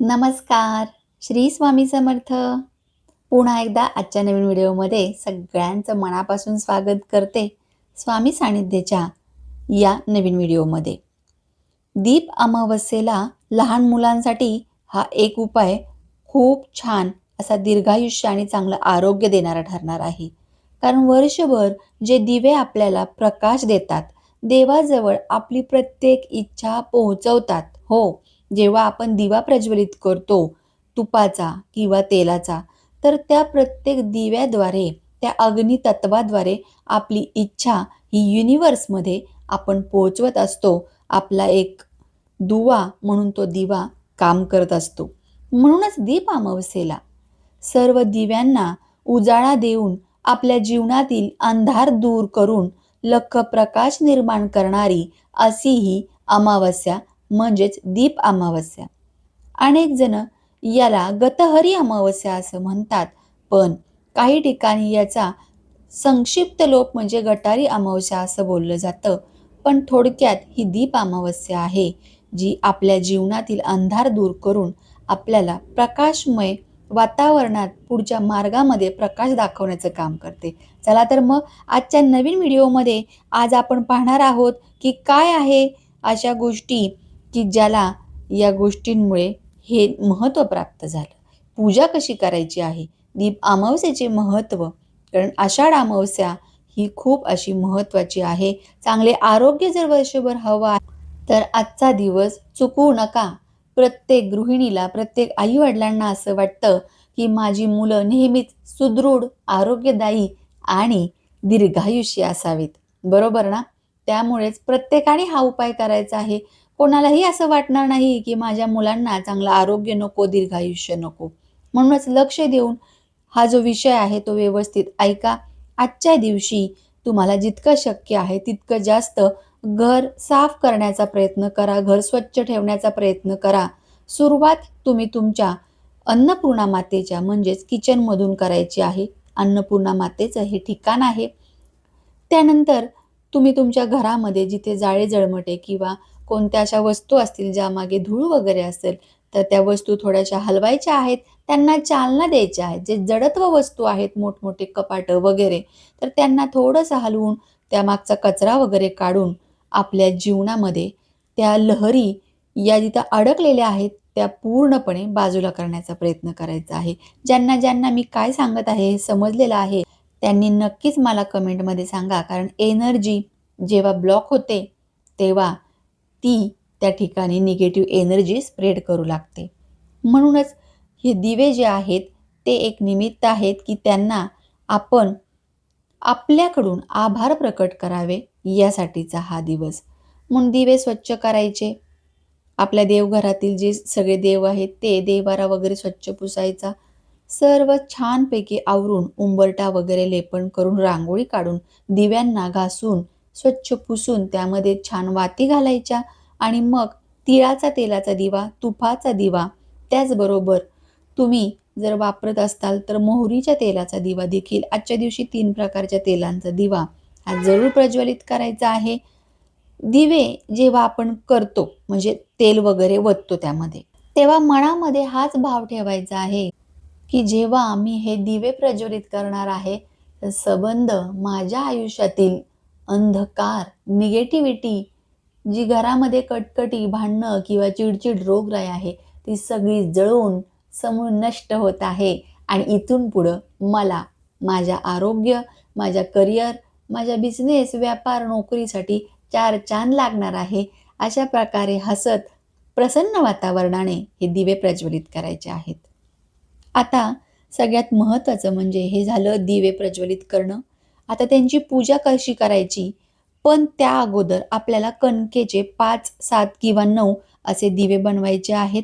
नमस्कार. श्री स्वामी समर्थ. पुन्हा एकदा आजच्या नवीन व्हिडिओमध्ये सगळ्यांचं मनापासून स्वागत करते स्वामी सानिध्याच्या या नवीन व्हिडिओमध्ये. दीप अमावस्येला लहान मुलांसाठी हा एक उपाय खूप छान असा दीर्घायुष्य आणि चांगलं आरोग्य देणारा ठरणार आहे. कारण वर्षभर जे दिवे आपल्याला प्रकाश देतात, देवाजवळ आपली प्रत्येक इच्छा पोहोचवतात. हो, जेव्हा आपण दिवा प्रज्वलित करतो तुपाचा किंवा तेलाचा, तर त्या प्रत्येक दिव्याद्वारे, त्या अग्नितत्वाद्वारे आपली इच्छा ही युनिव्हर्समध्ये आपण पोहोचवत असतो. आपला एक दुवा म्हणून तो दिवा काम करत असतो. म्हणूनच दीप अमावस्येला सर्व दिव्यांना उजाळा देऊन आपल्या जीवनातील अंधार दूर करून लख प्रकाश निर्माण करणारी अशी ही अमावस्या म्हणजेच दीप अमावस्या. अनेक जण याला गतहरी अमावस्या असं म्हणतात, पण काही ठिकाणी याचा संक्षिप्त लोप म्हणजे गटारी अमावस्या असं बोललं जातं. पण थोडक्यात ही दीप अमावस्या आहे, जी आपल्या जीवनातील अंधार दूर करून आपल्याला प्रकाशमय वातावरणात पुढच्या मार्गामध्ये प्रकाश दाखवण्याचं काम करते. चला तर मग आजच्या नवीन व्हिडिओमध्ये आज आपण पाहणार आहोत की काय आहे अशा गोष्टी की ज्याला या गोष्टींमुळे हे महत्त्व प्राप्त झालं. पूजा कशी करायची आहे, दीप अमावस्येचे महत्त्व, कारण आषाढ अमावस्या ही खूप अशी महत्त्वाची आहे. चांगले आरोग्य जर वर्षभर हवं आहे तर आजचा दिवस चुकवू नका. प्रत्येक गृहिणीला, प्रत्येक आई-वडिलांना असं वाटतं की माझी मुलं नेहमीच सुदृढ, आरोग्यदायी आणि दीर्घायुष्य असावीत. बरोबर ना? त्यामुळेच प्रत्येकाने हा उपाय करायचा आहे. कोणालाही असं वाटणार नाही की माझ्या मुलांना चांगलं आरोग्य नको, दीर्घायुष्य नको. म्हणूनच लक्ष देऊन हा जो विषय आहे तो व्यवस्थित ऐका. आजच्या दिवशी तुम्हाला जितकं शक्य आहे तितकं जास्त घर साफ करण्याचा प्रयत्न करा, घर स्वच्छ ठेवण्याचा प्रयत्न करा. सुरुवात तुम्ही तुमच्या अन्नपूर्णा मातेच्या म्हणजेच किचनमधून करायची आहे. अन्नपूर्णा मातेचं हे ठिकाण आहे. त्यानंतर तुम्ही तुमच्या घरामध्ये जिथे जाळे जळमटे किंवा कोणत्या अशा वस्तू असतील ज्यामागे धूळ वगैरे असेल, तर त्या वस्तू थोड्याशा हलवायच्या आहेत, त्यांना चालना द्यायच्या आहेत. जे जडत्व वस्तू आहेत मोठमोठे कपाटं वगैरे, तर त्यांना थोडंसं हलवून त्यामागचा कचरा वगैरे काढून आपल्या जीवनामध्ये त्या लहरी या जिथं अडकलेल्या आहेत त्या पूर्णपणे बाजूला करण्याचा प्रयत्न करायचा आहे. ज्यांना ज्यांना मी काय सांगत आहे हे समजलेलं आहे, त्यांनी नक्कीच मला कमेंटमध्ये सांगा. कारण एनर्जी जेव्हा ब्लॉक होते, तेव्हा ती त्या ठिकाणी निगेटिव्ह एनर्जी स्प्रेड करू लागते. म्हणूनच हे दिवे जे आहेत, ते एक निमित्त आहेत की त्यांना आपण आपल्याकडून आभार प्रकट करावे यासाठीचा हा दिवस. म्हणून दिवे स्वच्छ करायचे. आपल्या देवघरातील जे सगळे देव आहेत ते देवारा वगैरे स्वच्छ पुसायचा. सर्व छानपैकी आवरून उंबरठा वगैरे लेपन करून रांगोळी काढून दिव्यांना घासून स्वच्छ पुसून त्यामध्ये छान वाती घालायच्या आणि मग तिळाचा तेलाचा दिवा, तुपाचा दिवा, त्याचबरोबर तुम्ही जर वापरत असाल तर मोहरीच्या तेलाचा दिवा देखील आजच्या दिवशी 3 प्रकारच्या तेलांचा दिवा हा जरूर प्रज्वलित करायचा आहे. दिवे जेव्हा आपण करतो म्हणजे तेल वगैरे ओततो त्यामध्ये, तेव्हा मनामध्ये हाच भाव ठेवायचा आहे की जेव्हा मी हे दिवे प्रज्वलित करणार आहे, तर संबंध माझ्या आयुष्यातील अंधकार, निगेटिव्हिटी, जी घरामध्ये कटकटी, भांडणं किंवा चिडचिड, रोगराई आहे, ती सगळी जळून समूळ नष्ट होत आहे आणि इथून पुढं मला माझ्या आरोग्य, माझ्या करिअर, माझ्या बिझनेस, व्यापार, नोकरीसाठी 4 चांद लागणार आहे. अशा प्रकारे हसत, प्रसन्न वातावरणाने हे दिवे प्रज्वलित करायचे आहेत. आता सगळ्यात महत्त्वाचं म्हणजे हे झालं दिवे प्रज्वलित करणं. आता त्यांची पूजा कशी करायची? पण त्या अगोदर आपल्याला कणकेचे 5, 7 किंवा 9 असे दिवे बनवायचे आहेत.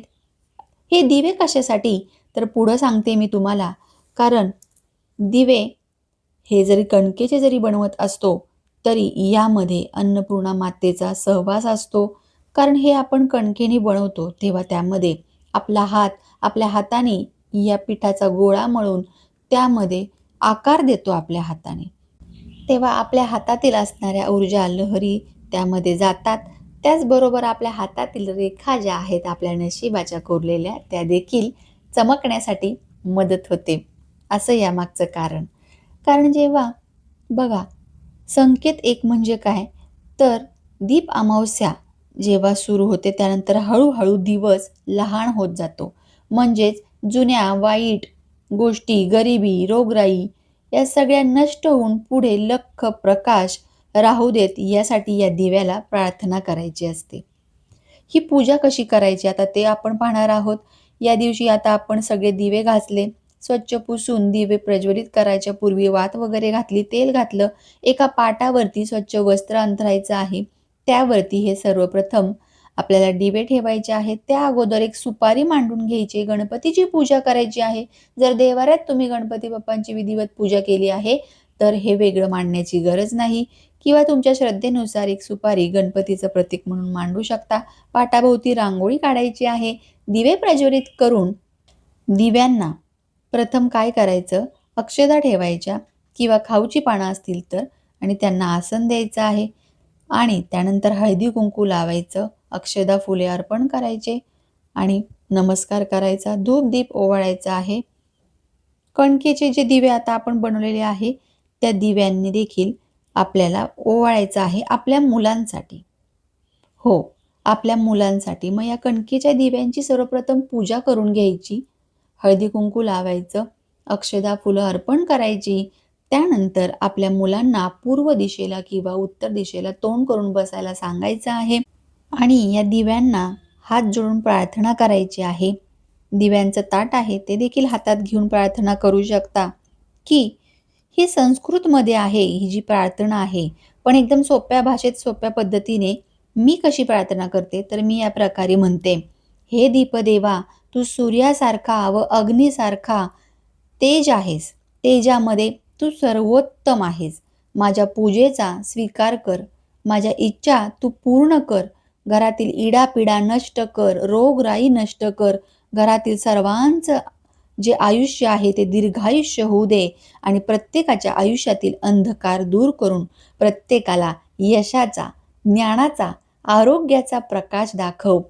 हे दिवे कशासाठी? तर पुढं सांगते मी तुम्हाला. कारण दिवे हे जरी कणकेचे जरी बनवत असतो, तरी यामध्ये अन्नपूर्णा मातेचा सहवास असतो. कारण हे आपण कणकेने बनवतो, तेव्हा त्यामध्ये आपला हात, आपल्या हाताने या पिठाचा गोळा मळून त्यामध्ये आकार देतो आपल्या हाताने. तेव्हा आपल्या हातातील असणाऱ्या ऊर्जा, लहरी त्यामध्ये जातात. त्याचबरोबर आपल्या हातातील रेखा ज्या आहेत आपल्या नशिबाच्या कोरलेल्या त्या देखील चमकण्यासाठी मदत होते. असं यामागचं कारण. कारण जेव्हा बघा, संकेत एक म्हणजे काय, तर दीप अमावस्या जेव्हा सुरू होते त्यानंतर हळू दिवस लहान होत जातो. म्हणजेच जुन्या वाईट गोष्टी, गरिबी, रोगराई या सगळ्या नष्ट होऊन पुढे लख्ख प्रकाश राहू देत यासाठी या दिव्याला प्रार्थना करायची असते. ही पूजा कशी करायची आता ते आपण पाहणार आहोत. या दिवशी आता आपण सगळे दिवे घासले, स्वच्छ पुसून दिवे प्रज्वलित करायच्या पूर्वी वात वगैरे घातली, तेल घातलं. एका पाटावरती स्वच्छ वस्त्र अंथरायचं आहे. त्यावरती हे सर्वप्रथम आपल्याला दिवे ठेवायचे आहेत. त्या अगोदर एक सुपारी मांडून घ्यायची, गणपतीची पूजा करायची आहे. जर देवाऱ्यात तुम्ही गणपती बाप्पांची विधिवत पूजा केली आहे, तर हे वेगळं मांडण्याची गरज नाही किंवा तुमच्या श्रद्धेनुसार एक सुपारी गणपतीचं प्रतीक म्हणून मांडू शकता. पाटाभोवती रांगोळी काढायची आहे. दिवे प्रज्वलित करून दिव्यांना प्रथम काय करायचं, अक्षता ठेवायच्या किंवा खाऊची पानं असतील तर आणि त्यांना आसन द्यायचं आहे आणि त्यानंतर हळदी कुंकू लावायचं, अक्षदा फुले अर्पण करायचे आणि नमस्कार करायचा, धूप दीप ओवाळायचा आहे. कणकेचे जे दिवे आता आपण बनवलेले आहे त्या दिव्यांनी देखील आपल्याला ओवाळायचं आहे आपल्या मुलांसाठी. हो, आपल्या मुलांसाठी. मग या कणकेच्या दिव्यांची सर्वप्रथम पूजा करून घ्यायची, हळदी कुंकू लावायचं, अक्षदा फुलं अर्पण करायची. त्यानंतर आपल्या मुलांना पूर्व दिशेला किंवा उत्तर दिशेला तोंड करून बसायला सांगायचं आहे आणि या दिव्यांना हात जोडून प्रार्थना करायची आहे. दिव्यांचं ताट आहे ते देखील हातात घेऊन प्रार्थना करू शकता, की ही संस्कृतमध्ये आहे ही जी प्रार्थना आहे, पण एकदम सोप्या भाषेत सोप्या पद्धतीने मी कशी प्रार्थना करते तर मी या प्रकारे म्हणते, हे दीपदेवा तू सूर्यासारखा व अग्नीसारखा तेज आहेस. तेजामध्ये तू सर्वोत्तम आहेस. माझ्या पूजेचा स्वीकार कर. माझ्या इच्छा तू पूर्ण कर. घरातील इडापिडा नष्ट कर. रोगराई नष्ट कर. घरातील सर्वांचं जे आयुष्य आहे ते दीर्घायुष्य होऊ दे आणि प्रत्येकाच्या आयुष्यातील अंधकार दूर करून प्रत्येकाला यशाचा, ज्ञानाचा, आरोग्याचा प्रकाश दाखव.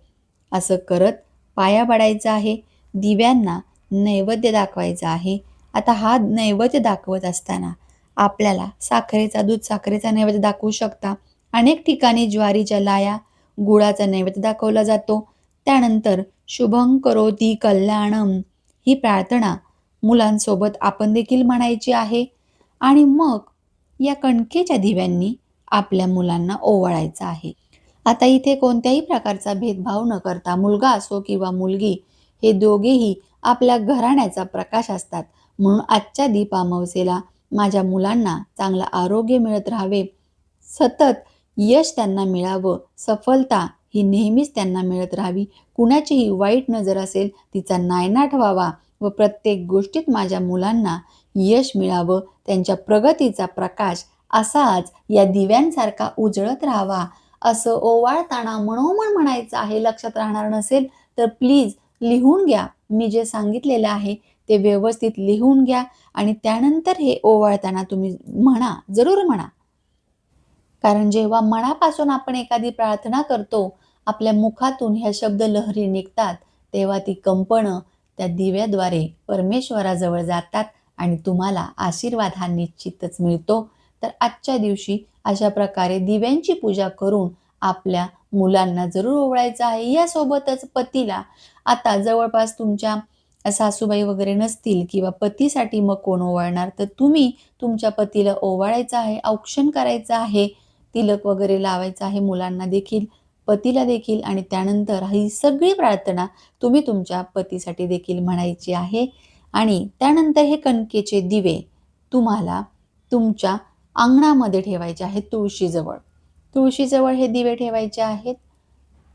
असं करत पाया पडायचं आहे. दिव्यांना नैवेद्य दाखवायचा आहे. आता हा नैवेद्य दाखवत असताना आपल्याला दूध साखरेचा नैवेद्य दाखवू शकता. अनेक ठिकाणी ज्वारीच्या लाया, गुळाचा नैवेद्य दाखवला जातो. त्यानंतर शुभं करोती कल्याणम ही प्रार्थना मुलांसोबत आपण देखील म्हणायची आहे आणि मग या कणकेच्या दिव्यांनी आपल्या मुलांना ओवाळायचं आहे. आता इथे कोणत्याही प्रकारचा भेदभाव न करता मुलगा असो किंवा मुलगी हे दोघेही आपल्या घराण्याचा प्रकाश असतात. म्हणून आजच्या दीप अमावस्येला माझ्या मुलांना चांगलं आरोग्य मिळत राहावे, सतत यश त्यांना मिळावं, सफलता ही नेहमीच त्यांना मिळत राहावी, कुणाचीही वाईट नजर असेल तिचा नायनाट व्हावा व प्रत्येक गोष्टीत माझ्या मुलांना यश मिळावं, त्यांच्या प्रगतीचा प्रकाश असाच या दिव्यांसारखा उजळत राहावा असं ओवाळताना मनोमन म्हणायचं आहे. लक्षात राहणार नसेल तर प्लीज लिहून घ्या. मी जे सांगितलेलं आहे ते व्यवस्थित लिहून घ्या आणि त्यानंतर हे ओवाळताना तुम्ही म्हणा, जरूर म्हणा. कारण जेव्हा मनापासून आपण एखादी प्रार्थना करतो, आपल्या मुखातून ह्या शब्द लहरी निघतात, तेव्हा ती कंपनं त्या दिव्याद्वारे परमेश्वराजवळ जातात आणि तुम्हाला आशीर्वाद हा निश्चितच मिळतो. तर आजच्या दिवशी अशा प्रकारे दिव्यांची पूजा करून आपल्या मुलांना जरूर ओवाळायचं आहे. यासोबतच पतीला आता जवळपास तुमच्या सासूबाई वगैरे नसतील किंवा पतीसाठी मग कोण ओवाळणार, तर तुम्ही तुमच्या पतीला ओवाळायचं आहे, औक्षण करायचं आहे, तिलक वगैरे लावायचं आहे मुलांना देखील, पतीला देखील आणि त्यानंतर ही सगळी प्रार्थना तुम्ही तुमच्या पतीसाठी देखील म्हणायची आहे. आणि त्यानंतर हे कणकेचे दिवे तुम्हाला तुमच्या अंगणामध्ये ठेवायचे आहेत तुळशीजवळ. तुळशीजवळ हे दिवे ठेवायचे आहेत.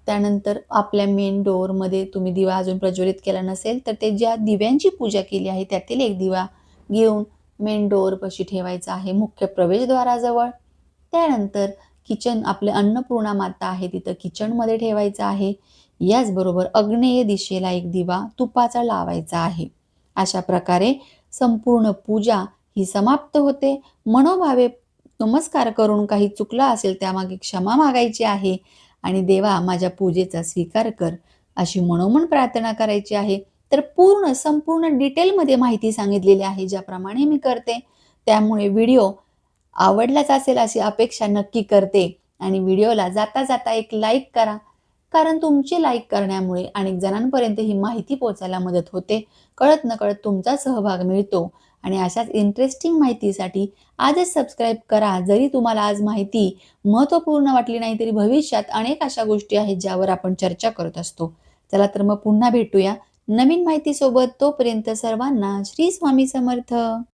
त्यानंतर आपल्या मेन डोअरमध्ये तुम्ही दिवा अजून प्रज्वलित केला नसेल तर ते ज्या दिव्यांची पूजा केली आहे त्यातील एक दिवा घेऊन मेन डोअरपाशी ठेवायचा आहे मुख्य प्रवेशद्वाराजवळ. त्यानंतर किचन आपले अन्नपूर्णा माता आहे तिथं किचनमध्ये ठेवायचं आहे. याचबरोबर आग्नेय दिशेला एक दिवा तुपाचा लावायचा आहे. अशा प्रकारे संपूर्ण पूजा ही समाप्त होते. मनोभावे नमस्कार करून काही चुकलं असेल त्यामागे क्षमा मागायची आहे आणि देवा माझ्या पूजेचा स्वीकार कर, अशी मनोमन प्रार्थना करायची आहे. तर संपूर्ण डिटेलमध्ये माहिती सांगितलेली आहे, ज्याप्रमाणे मी करते. त्यामुळे व्हिडिओ आवडलाच असेल अशी अपेक्षा नक्की करते आणि व्हिडिओला जाता-जाता एक लाईक करा. कारण तुमची लाईक करण्यामुळे अनेक जणांपर्यंत ही माहिती पोहोचायला मदत होते. कळत-नकळत तुमचा सहभाग मिळतो आणि अशाच इंटरेस्टिंग माहितीसाठी आजच सबस्क्राईब करा. जरी तुम्हाला आज माहिती महत्त्वपूर्ण वाटली नाही, तरी भविष्यात अनेक अशा गोष्टी आहेत ज्यावर आपण चर्चा करत असतो. चला तर मग पुन्हा भेटूया नवीन माहितीसोबत. तोपर्यंत सर्वांना श्री स्वामी समर्थ.